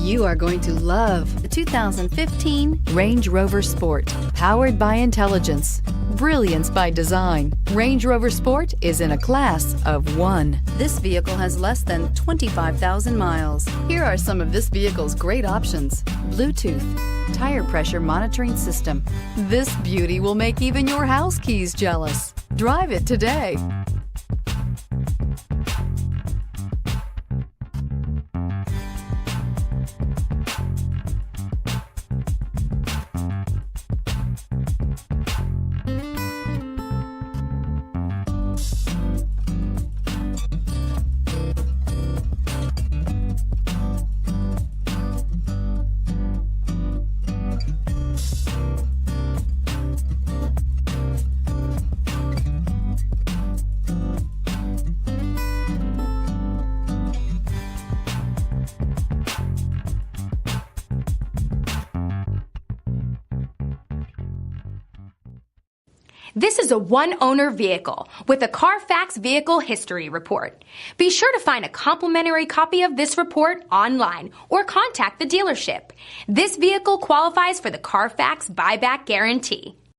You are going to love the 2015 Range Rover Sport. Powered by intelligence, brilliance by design, Range Rover Sport is in a class of one. This vehicle has less than 25,000 miles. Here are some of this vehicle's great options: Bluetooth, tire pressure monitoring system. This beauty will make even your house keys jealous. Drive it today. This is a one-owner vehicle with a CARFAX Vehicle History Report. Be sure to find a complimentary copy of this report online or contact the dealership. This vehicle qualifies for the CARFAX Buyback Guarantee.